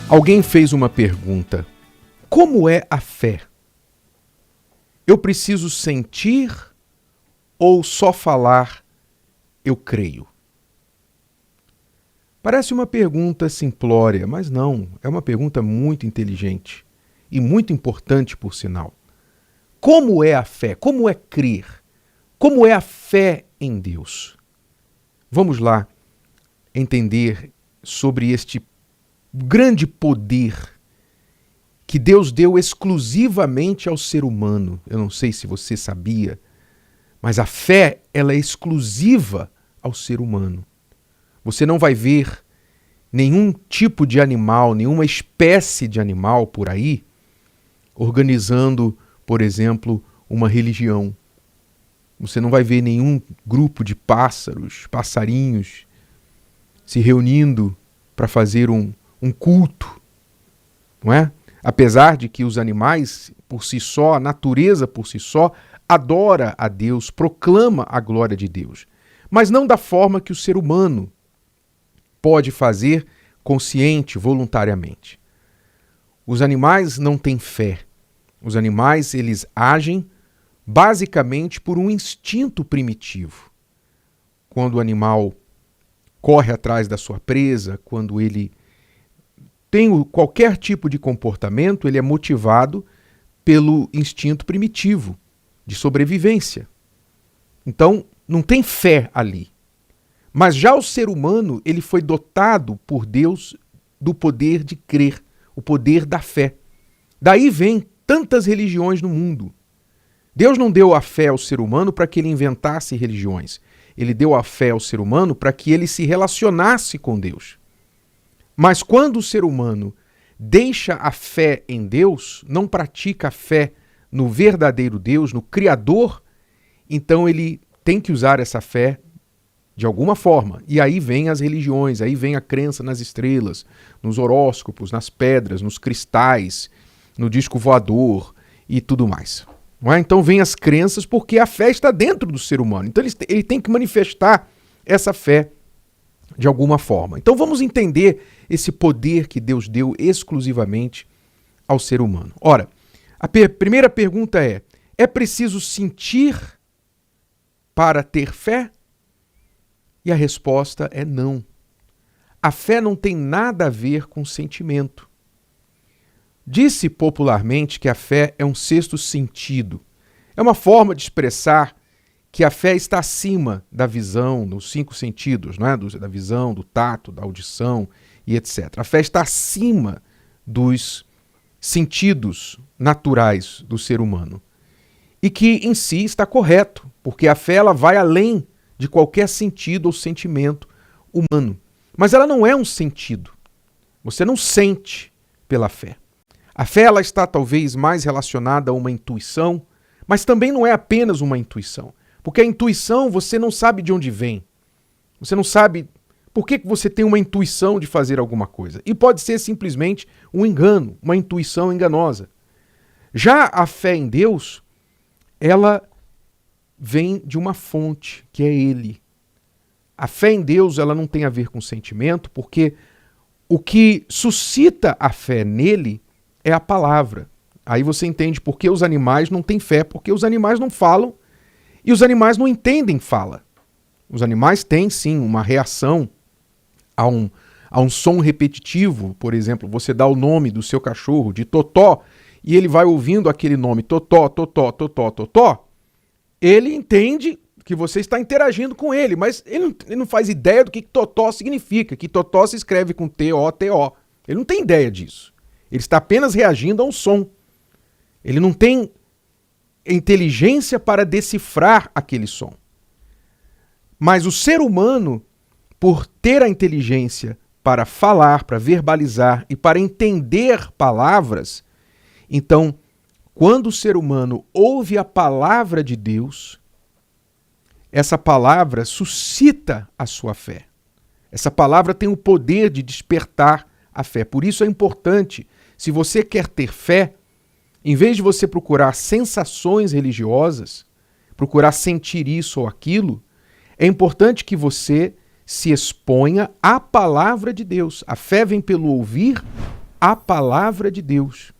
Alguém fez uma pergunta: como é a fé? Eu preciso sentir ou só falar eu creio? Parece uma pergunta simplória, mas não, é uma pergunta muito inteligente e muito importante, por sinal. Como é a fé? Como é crer? Como é a fé em Deus? Vamos lá entender sobre este grande poder que Deus deu exclusivamente ao ser humano. Eu não sei se você sabia, mas a fé, ela é exclusiva ao ser humano. Você não vai ver nenhum tipo de animal, nenhuma espécie de animal por aí organizando, por exemplo, uma religião. Você não vai ver nenhum grupo de pássaros, passarinhos, se reunindo para fazer um culto, não é? Apesar de que os animais, por si só, a natureza por si só, adora a Deus, proclama a glória de Deus. Mas não da forma que o ser humano pode fazer consciente, voluntariamente. Os animais não têm fé. Os animais, eles agem basicamente por um instinto primitivo. Quando o animal corre atrás da sua presa, quando ele tem qualquer tipo de comportamento, ele é motivado pelo instinto primitivo de sobrevivência. Então, não tem fé ali. Mas já o ser humano, ele foi dotado por Deus do poder de crer, o poder da fé. Daí vem tantas religiões no mundo. Deus não deu a fé ao ser humano para que ele inventasse religiões. Ele deu a fé ao ser humano para que ele se relacionasse com Deus. Mas quando o ser humano deixa a fé em Deus, não pratica a fé no verdadeiro Deus, no Criador, então ele tem que usar essa fé de alguma forma. E aí vem as religiões, aí vem a crença nas estrelas, nos horóscopos, nas pedras, nos cristais, no disco voador e tudo mais. Não é? Então vem as crenças porque a fé está dentro do ser humano. Então ele tem que manifestar essa fé de alguma forma. Então vamos entender esse poder que Deus deu exclusivamente ao ser humano. Ora, a primeira pergunta é preciso sentir para ter fé? E a resposta é não. A fé não tem nada a ver com sentimento. Disse popularmente que a fé é um sexto sentido. É uma forma de expressar que a fé está acima da visão, dos 5 sentidos, não é? Da visão, do tato, da audição e etc. A fé está acima dos sentidos naturais do ser humano. E que em si está correto, porque a fé ela vai além de qualquer sentido ou sentimento humano. Mas ela não é um sentido. Você não sente pela fé. A fé ela está talvez mais relacionada a uma intuição, mas também não é apenas uma intuição. Porque a intuição você não sabe de onde vem. Você não sabe por que você tem uma intuição de fazer alguma coisa. E pode ser simplesmente um engano, uma intuição enganosa. Já a fé em Deus, ela vem de uma fonte, que é Ele. A fé em Deus ela não tem a ver com sentimento, porque o que suscita a fé nele é a palavra. Aí você entende por que os animais não têm fé, porque os animais não falam e os animais não entendem fala. Os animais têm sim uma reação a um som repetitivo. Por exemplo, você dá o nome do seu cachorro de Totó e ele vai ouvindo aquele nome Totó, Totó, Totó, Totó. Ele entende que você está interagindo com ele, mas ele não faz ideia do que Totó significa, que Totó se escreve com T-O-T-O. Ele não tem ideia disso. Ele está apenas reagindo a um som. Ele não tem inteligência para decifrar aquele som. Mas o ser humano, por ter a inteligência para falar, para verbalizar e para entender palavras, então, quando o ser humano ouve a palavra de Deus, essa palavra suscita a sua fé. Essa palavra tem o poder de despertar a fé. Por isso é importante, se você quer ter fé, em vez de você procurar sensações religiosas, procurar sentir isso ou aquilo, é importante que você se exponha à palavra de Deus. A fé vem pelo ouvir a palavra de Deus.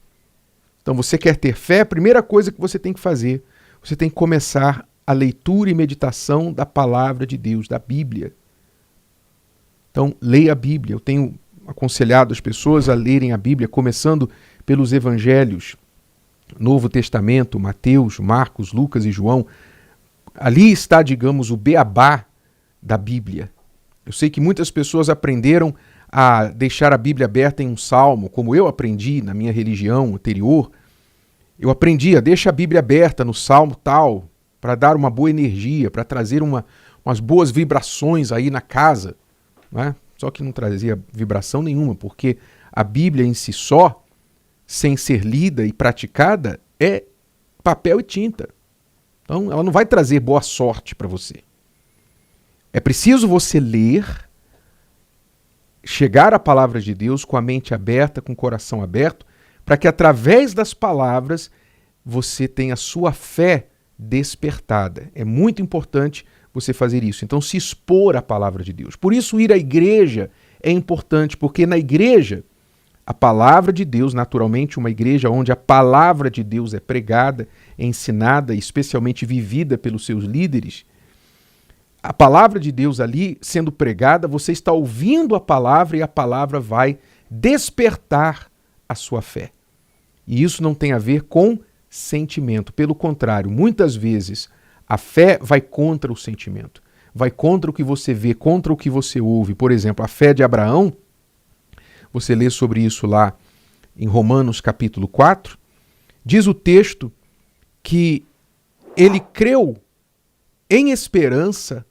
Então, você quer ter fé? A primeira coisa que você tem que fazer, você tem que começar a leitura e meditação da palavra de Deus, da Bíblia. Então, leia a Bíblia. Eu tenho aconselhado as pessoas a lerem a Bíblia, começando pelos evangelhos, Novo Testamento, Mateus, Marcos, Lucas e João. Ali está, digamos, o beabá da Bíblia. Eu sei que muitas pessoas aprenderam a deixar a Bíblia aberta em um salmo, como eu aprendi na minha religião anterior. Eu aprendi a deixar a Bíblia aberta no salmo tal, para dar uma boa energia, para trazer umas boas vibrações aí na casa. Né? Só que não trazia vibração nenhuma, porque a Bíblia em si só, sem ser lida e praticada, é papel e tinta. Então ela não vai trazer boa sorte para você. É preciso você ler, chegar à palavra de Deus com a mente aberta, com o coração aberto, para que através das palavras você tenha a sua fé despertada. É muito importante você fazer isso. Então, se expor à palavra de Deus. Por isso, ir à igreja é importante, porque na igreja, a palavra de Deus, naturalmente, uma igreja onde a palavra de Deus é pregada, é ensinada, especialmente vivida pelos seus líderes, a palavra de Deus ali sendo pregada, você está ouvindo a palavra e a palavra vai despertar a sua fé. E isso não tem a ver com sentimento. Pelo contrário, muitas vezes a fé vai contra o sentimento, vai contra o que você vê, contra o que você ouve. Por exemplo, a fé de Abraão, você lê sobre isso lá em Romanos capítulo 4, diz o texto que ele creu em esperança,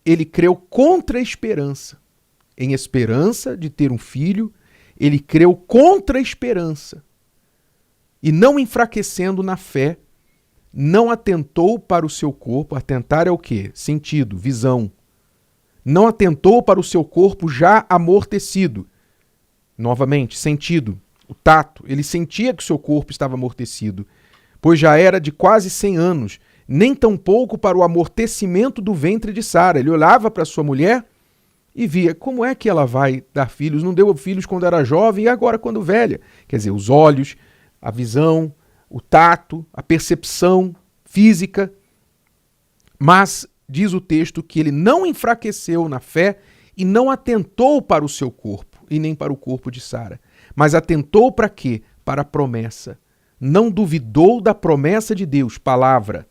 ele creu contra a esperança. Em esperança de ter um filho, ele creu contra a esperança. E não enfraquecendo na fé, não atentou para o seu corpo. Atentar é o quê? Sentido, visão. Não atentou para o seu corpo já amortecido. Novamente, sentido, o tato. Ele sentia que o seu corpo estava amortecido, pois já era de quase 100 anos, nem tampouco para o amortecimento do ventre de Sara. Ele olhava para sua mulher e via como é que ela vai dar filhos. Não deu filhos quando era jovem e agora quando velha. Quer dizer, os olhos, a visão, o tato, a percepção física. Mas diz o texto que ele não enfraqueceu na fé e não atentou para o seu corpo e nem para o corpo de Sara. Mas atentou para quê? Para a promessa. Não duvidou da promessa de Deus, palavra.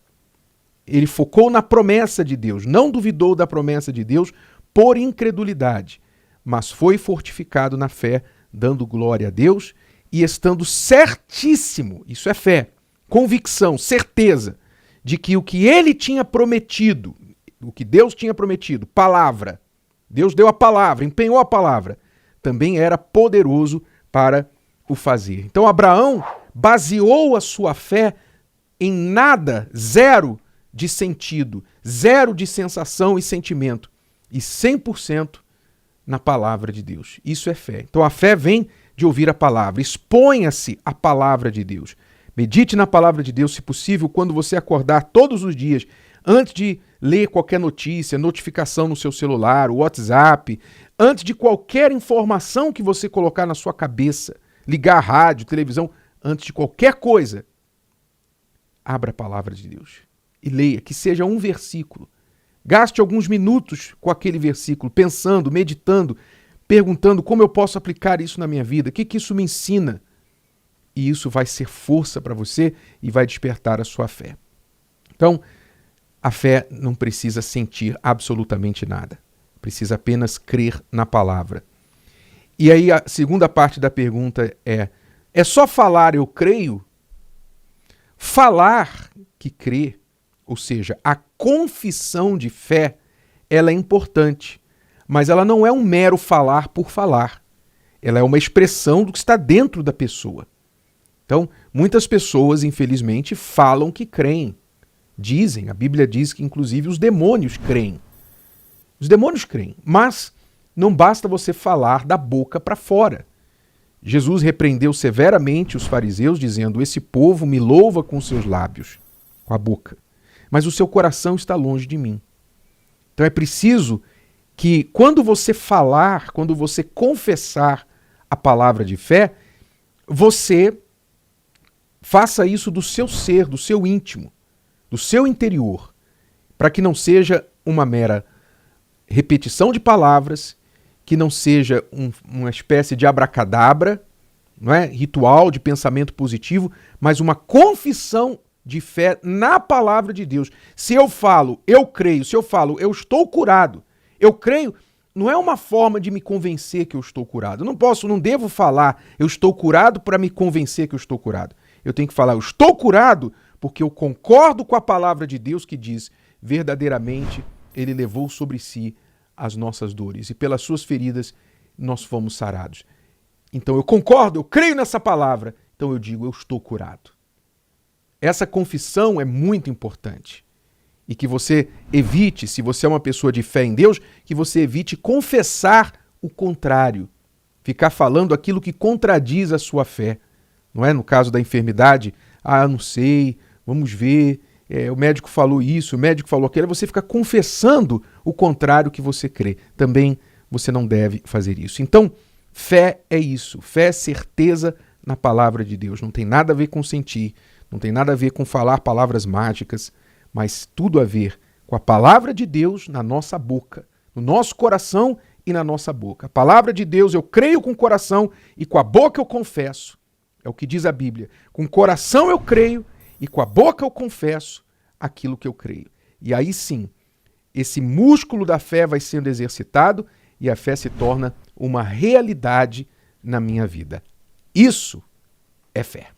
Ele focou na promessa de Deus, não duvidou da promessa de Deus por incredulidade, mas foi fortificado na fé, dando glória a Deus e estando certíssimo, isso é fé, convicção, certeza, de que o que ele tinha prometido, o que Deus tinha prometido, palavra, Deus deu a palavra, empenhou a palavra, também era poderoso para o fazer. Então Abraão baseou a sua fé em nada, zero de sentido, zero de sensação e sentimento, e 100% na palavra de Deus. Isso é fé. Então a fé vem de ouvir a palavra. Exponha-se à palavra de Deus. Medite na palavra de Deus, se possível, quando você acordar todos os dias, antes de ler qualquer notícia, notificação no seu celular, o WhatsApp, antes de qualquer informação que você colocar na sua cabeça, ligar a rádio, televisão, antes de qualquer coisa, abra a palavra de Deus e leia, que seja um versículo. Gaste alguns minutos com aquele versículo, pensando, meditando, perguntando como eu posso aplicar isso na minha vida, o que isso me ensina. E isso vai ser força para você e vai despertar a sua fé. Então, a fé não precisa sentir absolutamente nada. Precisa apenas crer na palavra. E aí a segunda parte da pergunta é só falar eu creio? Falar que crê, ou seja, a confissão de fé, ela é importante, mas ela não é um mero falar por falar. Ela é uma expressão do que está dentro da pessoa. Então, muitas pessoas, infelizmente, falam que creem. Dizem, a Bíblia diz que inclusive os demônios creem. Os demônios creem, mas não basta você falar da boca para fora. Jesus repreendeu severamente os fariseus, dizendo: esse povo me louva com seus lábios, com a boca, mas o seu coração está longe de mim. Então é preciso que quando você falar, quando você confessar a palavra de fé, você faça isso do seu ser, do seu íntimo, do seu interior, para que não seja uma mera repetição de palavras, que não seja uma espécie de abracadabra, não é? Ritual de pensamento positivo, mas uma confissão de fé na palavra de Deus. Se eu falo, eu creio, se eu falo, eu estou curado, eu creio, não é uma forma de me convencer que eu estou curado. Eu não devo falar, eu estou curado para me convencer que eu estou curado. Eu tenho que falar, eu estou curado porque eu concordo com a palavra de Deus que diz, verdadeiramente, ele levou sobre si as nossas dores e pelas suas feridas nós fomos sarados. Então eu concordo, eu creio nessa palavra, então eu digo, eu estou curado. Essa confissão é muito importante. E que você evite, se você é uma pessoa de fé em Deus, que você evite confessar o contrário. Ficar falando aquilo que contradiz a sua fé. Não é? No caso da enfermidade, não sei, vamos ver, o médico falou isso, o médico falou aquilo. Você fica confessando o contrário que você crê. Também você não deve fazer isso. Então, fé é isso. Fé é certeza na palavra de Deus. Não tem nada a ver com sentir, não tem nada a ver com falar palavras mágicas, mas tudo a ver com a palavra de Deus na nossa boca, no nosso coração e na nossa boca. A palavra de Deus eu creio com o coração e com a boca eu confesso. É o que diz a Bíblia. Com o coração eu creio e com a boca eu confesso aquilo que eu creio. E aí sim, esse músculo da fé vai sendo exercitado e a fé se torna uma realidade na minha vida. Isso é fé.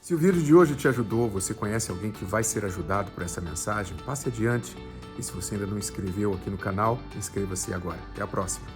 Se o vídeo de hoje te ajudou, você conhece alguém que vai ser ajudado por essa mensagem, passe adiante. E se você ainda não inscreveu aqui no canal, inscreva-se agora. Até a próxima.